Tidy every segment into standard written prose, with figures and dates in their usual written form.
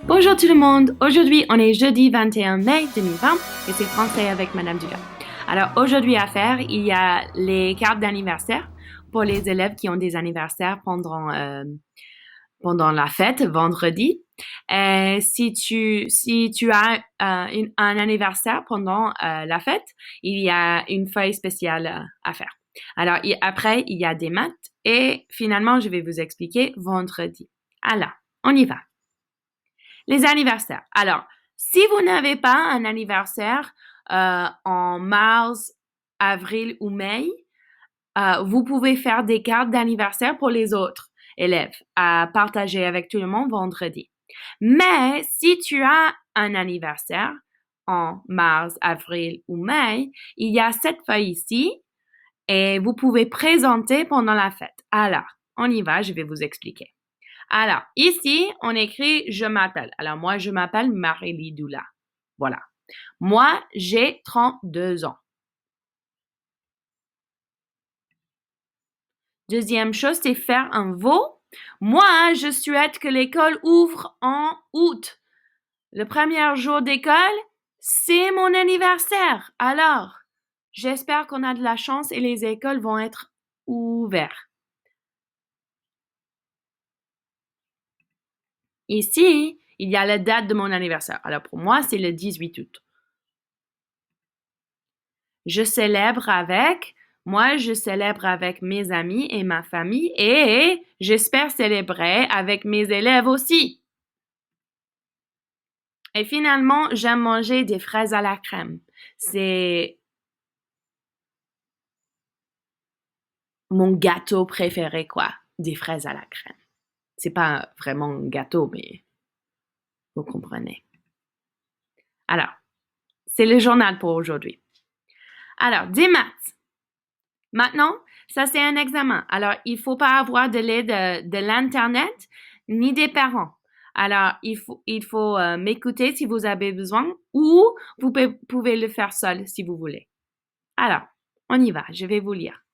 Bonjour tout le monde, aujourd'hui on est jeudi 21 mai 2020 et c'est français avec Madame Dugas. Alors aujourd'hui à faire, il y a les cartes d'anniversaire pour les élèves qui ont des anniversaires pendant la fête, vendredi. Si tu as un anniversaire pendant la fête, il y a une feuille spéciale à faire. Alors après, il y a des maths et finalement, je vais vous expliquer vendredi. Alors, on y va. Les anniversaires. Alors, si vous n'avez pas un anniversaire en mars, avril ou mai, vous pouvez faire des cartes d'anniversaire pour les autres élèves à partager avec tout le monde vendredi. Mais si tu as un anniversaire en mars, avril ou mai, il y a cette feuille ici et vous pouvez présenter pendant la fête. Alors, on y va, je vais vous expliquer. Alors, ici, on écrit « Je m'appelle ». Alors, moi, je m'appelle Marie Doula. Voilà. Moi, j'ai 32 ans. Deuxième chose, c'est faire un vœu. Moi, je souhaite que l'école ouvre en août. Le premier jour d'école, c'est mon anniversaire. Alors, j'espère qu'on a de la chance et les écoles vont être ouvertes. Ici, il y a la date de mon anniversaire. Alors, pour moi, c'est le 18 août. Je célèbre avec mes amis et ma famille et j'espère célébrer avec mes élèves aussi. Et finalement, j'aime manger des fraises à la crème. C'est mon gâteau préféré, quoi. Des fraises à la crème. C'est pas vraiment un gâteau, mais vous comprenez. Alors, c'est le journal pour aujourd'hui. Alors, des maths. Maintenant, ça c'est un examen. Alors, il faut pas avoir de l'aide de l'Internet ni des parents. Alors, il faut m'écouter si vous avez besoin ou vous pouvez le faire seul si vous voulez. Alors, on y va. Je vais vous lire.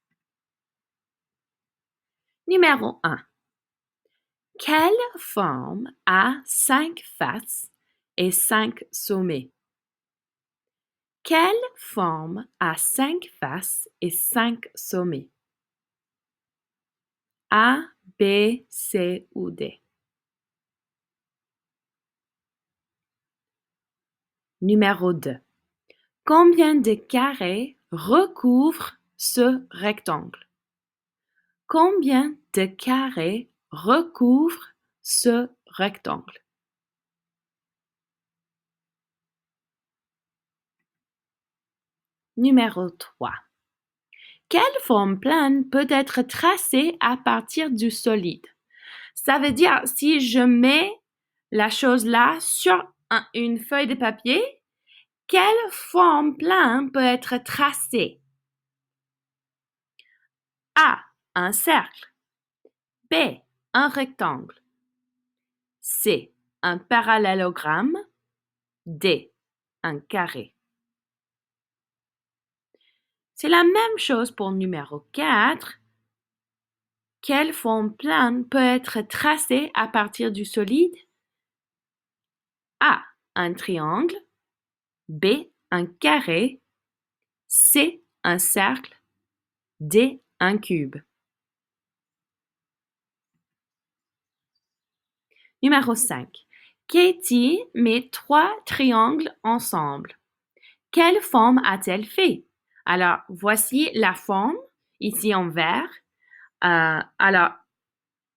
Numéro 1. Quelle forme a 5 faces et 5 sommets? Quelle forme a 5 faces et 5 sommets? A, B, C ou D? Numéro 2. Combien de carrés recouvre ce rectangle? Combien de carrés recouvre ce rectangle? Numéro 3. Quelle forme plane peut être tracée à partir du solide? Ça veut dire, si je mets la chose là sur une feuille de papier, quelle forme plane peut être tracée? A. Un cercle. B. Un rectangle. C. Un parallélogramme. D. Un carré. C'est la même chose pour numéro 4. Quelle forme plane peut être tracée à partir du solide? A. Un triangle. B. Un carré. C. Un cercle. D. Un cube. Numéro 5. Katie met 3 triangles ensemble. Quelle forme a-t-elle fait? Alors, voici la forme, ici en vert. Alors,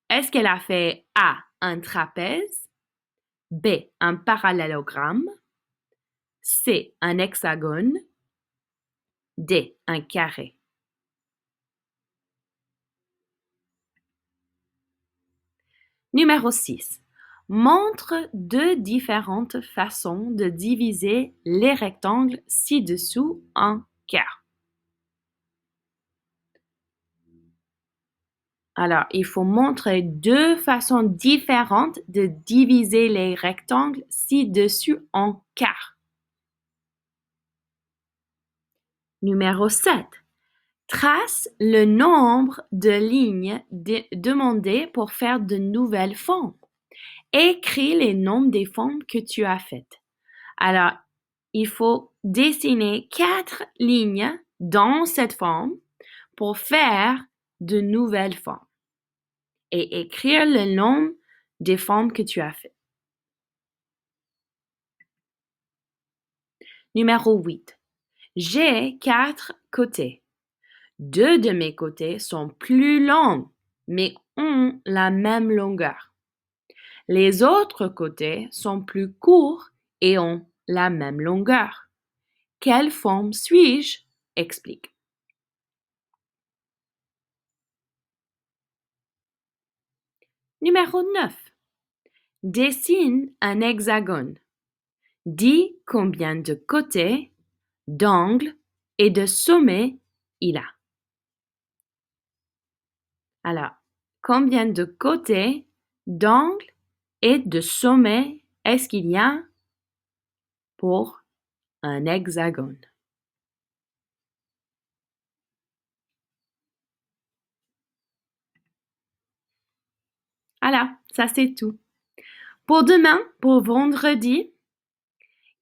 est-ce qu'elle a fait A, un trapèze, B, un parallélogramme, C, un hexagone, D, un carré? Numéro 6. Montre 2 différentes façons de diviser les rectangles ci-dessous en quart. Alors, il faut montrer 2 façons différentes de diviser les rectangles ci-dessus en quart. Numéro 7. Trace le nombre de lignes demandées pour faire de nouvelles formes. Écris les noms des formes que tu as faites. Alors, il faut dessiner 4 lignes dans cette forme pour faire de nouvelles formes et écrire le nom des formes que tu as faites. Numéro 8. J'ai 4 côtés. 2 de mes côtés sont plus longs, mais ont la même longueur. Les autres côtés sont plus courts et ont la même longueur. Quelle forme suis-je? Explique. Numéro 9. Dessine un hexagone. Dis combien de côtés, d'angles et de sommets il a. Alors, combien de côtés, d'angles et de sommets est-ce qu'il y a pour un hexagone? Alors, ça c'est tout. Pour demain, pour vendredi,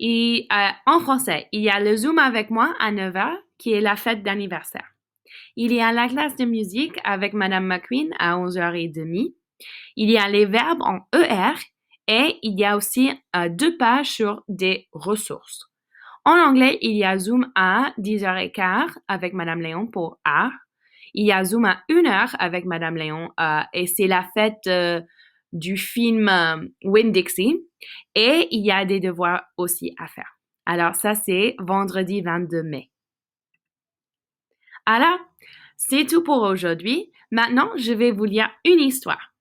en français, il y a le Zoom avec moi à 9 h qui est la fête d'anniversaire. Il y a la classe de musique avec Madame McQueen à 11h30. Il y a les verbes en ER et il y a aussi 2 pages sur des ressources. En anglais, il y a Zoom à 10h15 avec Madame Léon pour art. Il y a Zoom à 1 h avec Madame Léon et c'est la fête du film Winn-Dixie. Et il y a des devoirs aussi à faire. Alors ça, c'est vendredi 22 mai. Alors, c'est tout pour aujourd'hui. Maintenant, je vais vous lire une histoire.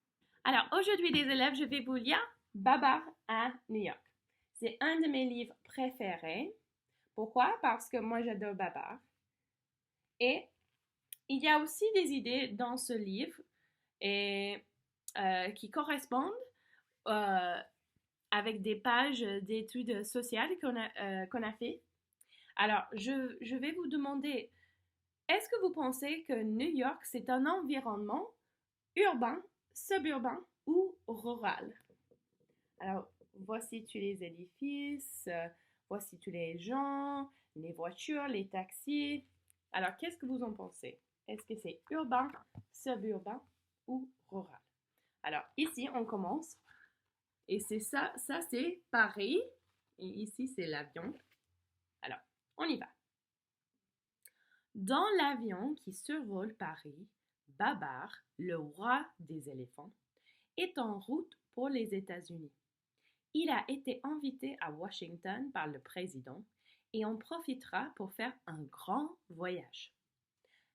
Alors, aujourd'hui, les élèves, je vais vous lire Babar à New York. C'est un de mes livres préférés. Pourquoi? Parce que moi, j'adore Babar. Et il y a aussi des idées dans ce livre qui correspondent avec des pages d'études sociales qu'on a fait. Alors, je vais vous demander, est-ce que vous pensez que New York, c'est un environnement urbain, suburbain ou rural? Alors, voici tous les édifices, voici tous les gens, les voitures, les taxis. Alors, qu'est-ce que vous en pensez? Est-ce que c'est urbain, suburbain ou rural? Alors, ici, on commence. Et c'est ça c'est Paris. Et ici, c'est l'avion. Alors, on y va. Dans l'avion qui survole Paris, Babar, le roi des éléphants, est en route pour les États-Unis. Il a été invité à Washington par le président et en profitera pour faire un grand voyage.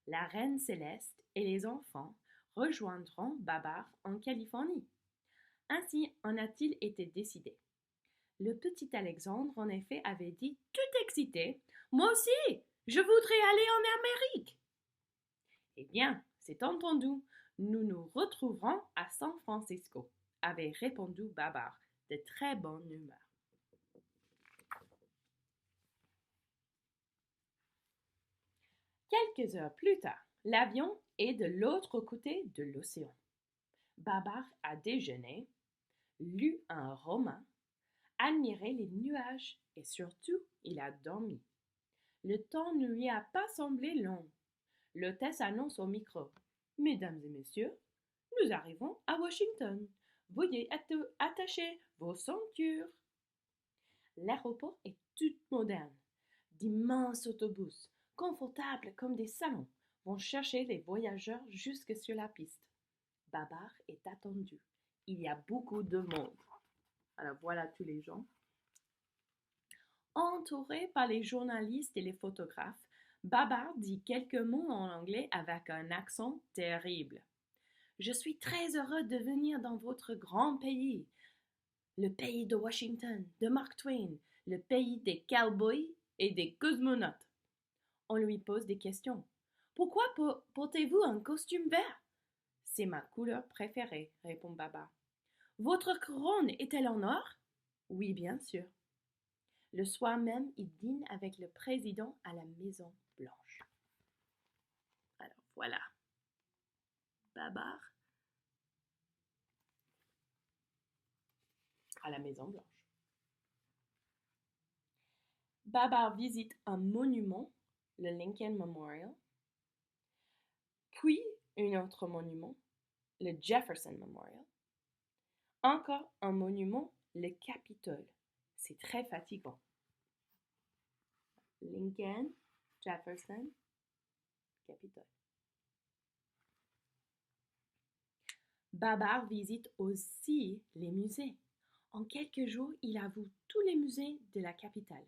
La reine Céleste et les enfants rejoindront Babar en Californie. Ainsi en a-t-il été décidé. Le petit Alexandre, en effet, avait dit tout excité: « Moi aussi, je voudrais aller en Amérique. » Eh bien, c'est entendu, nous nous retrouverons à San Francisco, avait répondu Babar, de très bonne humeur. Quelques heures plus tard, l'avion est de l'autre côté de l'océan. Babar a déjeuné, lu un roman, admiré les nuages et surtout, il a dormi. Le temps ne lui a pas semblé long. L'hôtesse annonce au micro: « Mesdames et messieurs, nous arrivons à Washington. Veuillez attacher vos ceintures. » L'aéroport est tout moderne. D'immenses autobus, confortables comme des salons, vont chercher les voyageurs jusque sur la piste. Babar est attendu. Il y a beaucoup de monde. Alors voilà tous les gens. Entouré par les journalistes et les photographes, Babar dit quelques mots en anglais avec un accent terrible. « Je suis très heureux de venir dans votre grand pays, le pays de Washington, de Mark Twain, le pays des cowboys et des cosmonautes. » On lui pose des questions. « Pourquoi portez-vous un costume vert? »« C'est ma couleur préférée, » répond Babar. « Votre couronne est-elle en or? » ?»« Oui, bien sûr. » Le soir même, il dîne avec le président à la Maison Blanche. Alors voilà, Babar. à la Maison Blanche. Babar visite un monument, le Lincoln Memorial, puis un autre monument, le Jefferson Memorial, encore un monument, le Capitole. C'est très fatigant. Lincoln, Jefferson, Capitole. Babar visite aussi les musées. En quelques jours, il a vu tous les musées de la capitale.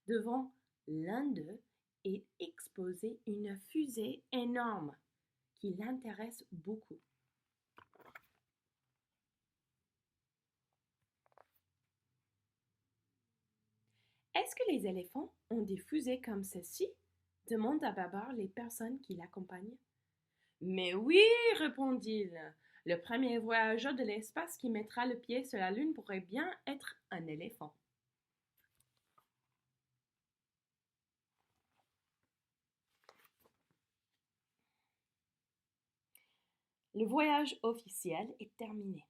Devant l'un d'eux est exposée une fusée énorme qui l'intéresse beaucoup. Est-ce que les éléphants ont des fusées comme celle-ci? Demande à Babar les personnes qui l'accompagnent. Mais oui, répondit-il. Le premier voyageur de l'espace qui mettra le pied sur la Lune pourrait bien être un éléphant. Le voyage officiel est terminé.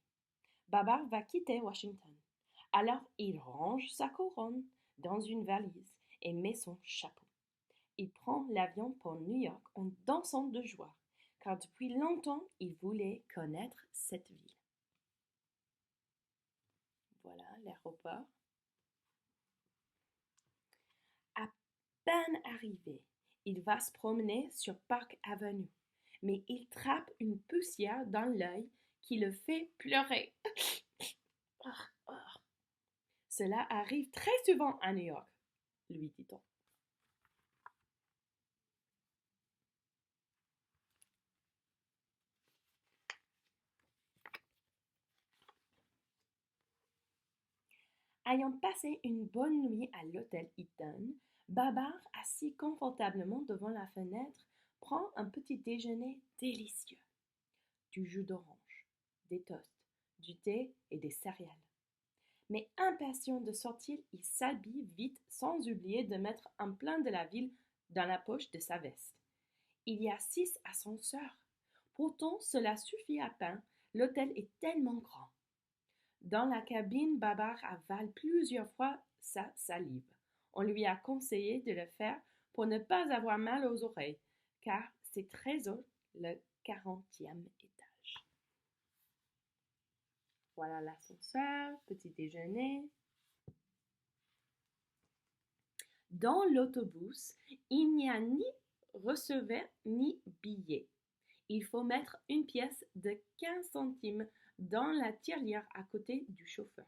Babar va quitter Washington. Alors il range sa couronne dans une valise et met son chapeau. Il prend l'avion pour New York en dansant de joie, car depuis longtemps il voulait connaître cette ville. Voilà l'aéroport. À peine arrivé, il va se promener sur Park Avenue, mais il trappe une poussière dans l'œil qui le fait pleurer. Cela arrive très souvent à New York, lui dit-on. Ayant passé une bonne nuit à l'hôtel Eaton, Babar, assis confortablement devant la fenêtre, prend un petit déjeuner délicieux. Du jus d'orange, des toasts, du thé et des céréales. Mais impatient de sortir, il s'habille vite sans oublier de mettre un plein de la ville dans la poche de sa veste. Il y a 6 ascenseurs. Pourtant, cela suffit à peine, l'hôtel est tellement grand. Dans la cabine, Babar avale plusieurs fois sa salive. On lui a conseillé de le faire pour ne pas avoir mal aux oreilles, car c'est très haut, le 40e étage. Voilà l'ascenseur, petit déjeuner. Dans l'autobus, il n'y a ni receveur ni billet. Il faut mettre une pièce de 15 centimes dans la tirelire à côté du chauffeur.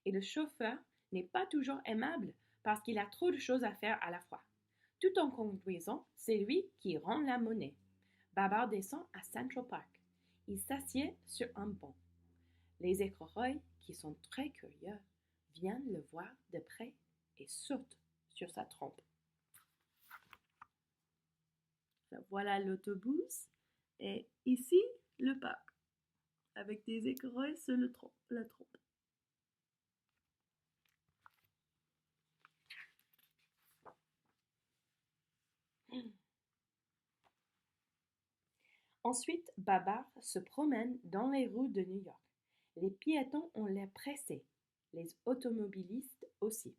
Et le chauffeur n'est pas toujours aimable parce qu'il a trop de choses à faire à la fois. Tout en conduisant, c'est lui qui rend la monnaie. Babar descend à Central Park. Il s'assied sur un banc. Les écureuils, qui sont très curieux, viennent le voir de près et sautent sur sa trompe. Voilà l'autobus et ici le parc avec des écureuils sur la trompe. Ensuite, Babar se promène dans les rues de New York. Les piétons ont l'air pressés, les automobilistes aussi.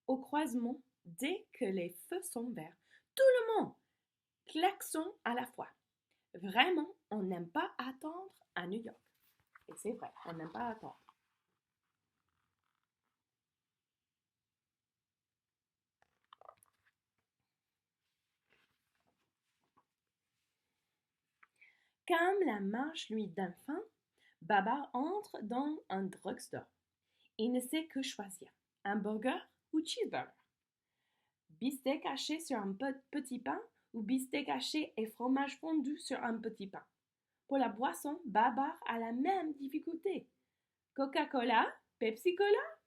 Au croisement, dès que les feux sont verts, tout le monde klaxonne à la fois. Vraiment, on n'aime pas attendre à New York. Et c'est vrai, on n'aime pas attendre. Comme la marche lui donne faim, Babar entre dans un drugstore. Il ne sait que choisir, un burger ou cheeseburger. Bistec haché sur un petit pain ou bistec haché et fromage fondu sur un petit pain. Pour la boisson, Babar a la même difficulté. Coca-Cola, Pepsi-Cola,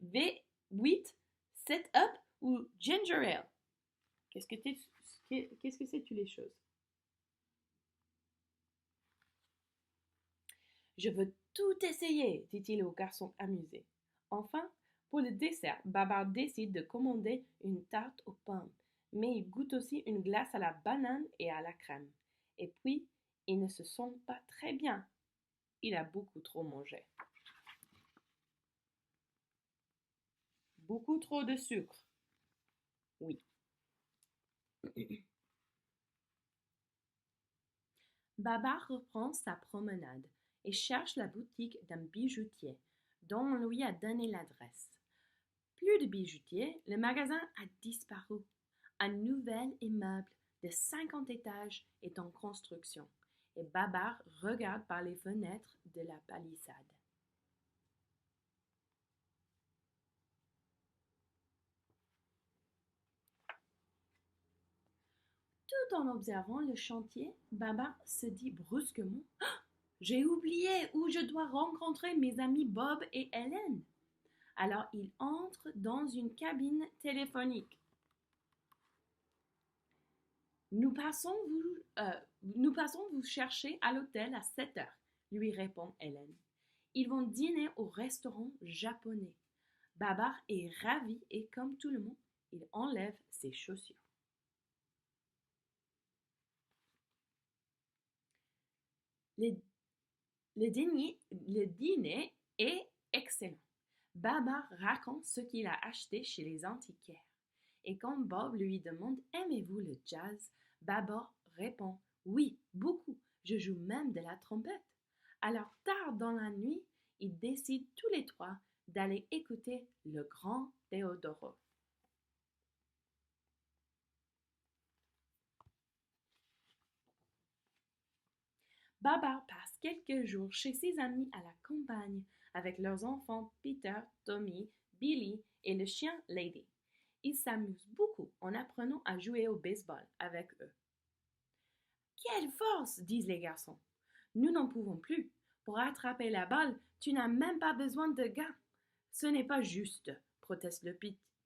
V8, 7-Up ou Ginger Ale. Qu'est-ce que c'est toutes les choses? Je veux tout essayer, dit-il au garçon amusé. Enfin, pour le dessert, Babar décide de commander une tarte aux pommes, mais il goûte aussi une glace à la banane et à la crème. Et puis, il ne se sent pas très bien. Il a beaucoup trop mangé. beaucoup trop de sucre. Oui. Babar reprend sa promenade et cherche la boutique d'un bijoutier dont on lui a donné l'adresse. Plus de bijoutier, le magasin a disparu. Un nouvel immeuble de 50 étages est en construction et Babar regarde par les fenêtres de la palissade. Tout en observant le chantier, Babar se dit brusquement: ah, j'ai oublié où je dois rencontrer mes amis Bob et Hélène. Alors il entre dans une cabine téléphonique. Nous passons vous chercher à l'hôtel à 7 heures, lui répond Hélène. Ils vont dîner au restaurant japonais. Babar est ravi et comme tout le monde, il enlève ses chaussures. Le dîner est excellent. Babar raconte ce qu'il a acheté chez les antiquaires. Et quand Bob lui demande: aimez-vous le jazz? Babar répond: oui, beaucoup. Je joue même de la trompette. Alors tard dans la nuit, ils décident tous les trois d'aller écouter le grand Teodoro. Babar passe quelques jours chez ses amis à la campagne avec leurs enfants Peter, Tommy, Billy et le chien Lady. Ils s'amusent beaucoup en apprenant à jouer au baseball avec eux. Quelle force, disent les garçons. Nous n'en pouvons plus. Pour attraper la balle, tu n'as même pas besoin de gants. Ce n'est pas juste, proteste le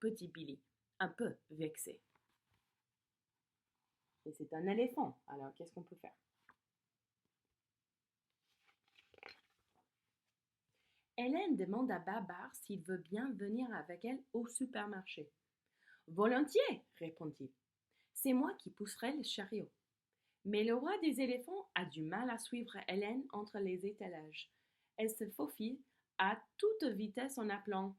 petit Billy, un peu vexé. Et c'est un éléphant, alors qu'est-ce qu'on peut faire? Hélène demande à Babar s'il veut bien venir avec elle au supermarché. Volontiers, répond-il. C'est moi qui pousserai le chariot. Mais le roi des éléphants a du mal à suivre Hélène entre les étalages. Elle se faufile à toute vitesse en appelant: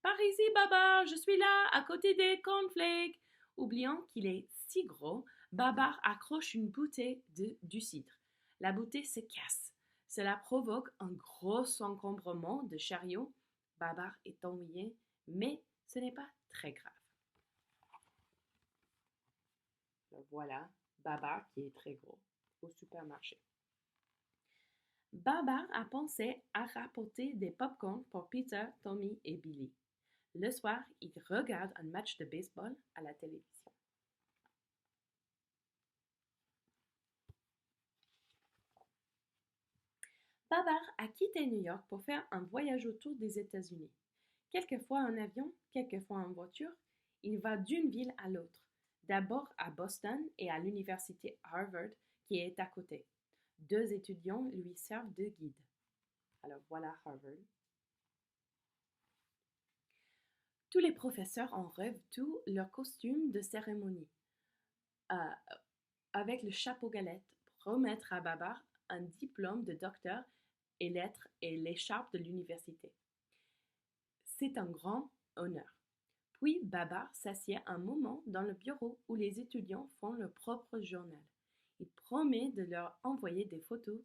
par ici, Babar, je suis là, à côté des cornflakes. Oubliant qu'il est si gros, Babar accroche une bouteille du cidre. La bouteille se casse. Cela provoque un gros encombrement de chariot. Babar est ennuyé, mais ce n'est pas très grave. Voilà Babar qui est très gros au supermarché. Babar a pensé à rapporter des pop-corns pour Peter, Tommy et Billy. Le soir, il regarde un match de baseball à la télévision. Babar a quitté New York pour faire un voyage autour des États-Unis. Quelquefois en avion, quelquefois en voiture, il va d'une ville à l'autre. D'abord à Boston et à l'université Harvard qui est à côté. 2 étudiants lui servent de guide. Alors voilà Harvard. Tous les professeurs en rêvent tout leur costume de cérémonie, avec le chapeau galette, pour remettre à Babar un diplôme de docteur et lettres et l'écharpe de l'université. C'est un grand honneur. Puis Babar s'assied un moment dans le bureau où les étudiants font leur propre journal. Il promet de leur envoyer des photos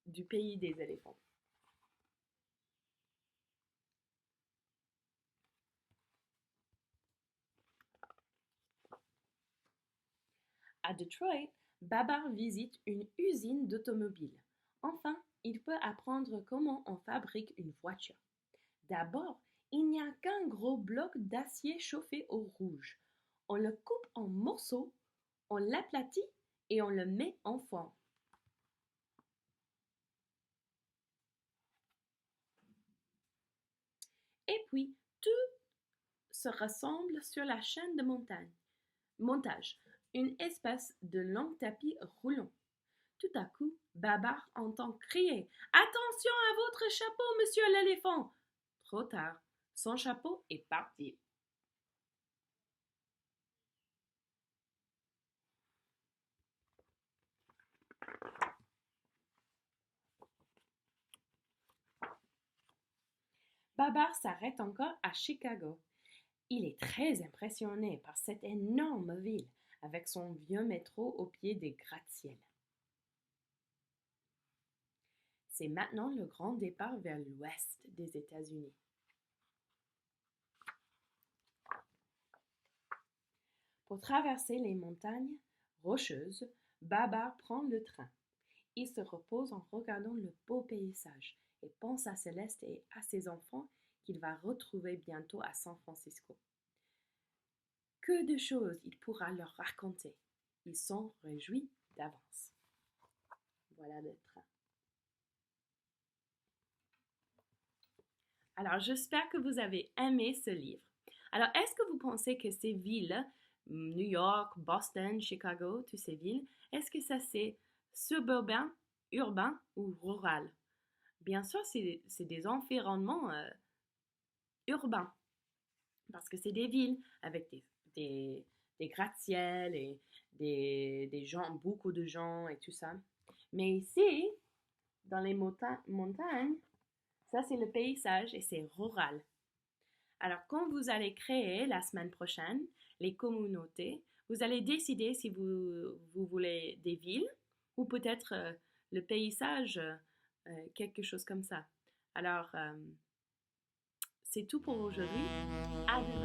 du pays des éléphants. À Detroit, Babar visite une usine d'automobile. Enfin, il peut apprendre comment on fabrique une voiture. D'abord, il n'y a qu'un gros bloc d'acier chauffé au rouge. On le coupe en morceaux, on l'aplatit et on le met en forme. Et puis, tout se rassemble sur la chaîne de montage, une espèce de long tapis roulant. Tout à coup, Babar entend crier: attention à votre chapeau, monsieur l'éléphant! Trop tard, son chapeau est parti. Babar s'arrête encore à Chicago. Il est très impressionné par cette énorme ville avec son vieux métro au pied des gratte-ciels. C'est maintenant le grand départ vers l'ouest des États-Unis. Pour traverser les montagnes rocheuses, Babar prend le train. Il se repose en regardant le beau paysage et pense à Céleste et à ses enfants qu'il va retrouver bientôt à San Francisco. Que de choses il pourra leur raconter. Ils sont réjouis d'avance. Voilà le train. Alors, j'espère que vous avez aimé ce livre. Alors, est-ce que vous pensez que ces villes, New York, Boston, Chicago, toutes ces villes, est-ce que ça c'est suburbain, urbain ou rural? Bien sûr, c'est des environnements urbains parce que c'est des villes avec des gratte-ciels et des gens, beaucoup de gens et tout ça. Mais ici, dans les montagnes, ça c'est le paysage et c'est rural. Alors, quand vous allez créer la semaine prochaine les communautés, vous allez décider si vous voulez des villes ou peut-être le paysage, quelque chose comme ça. Alors, c'est tout pour aujourd'hui. À demain.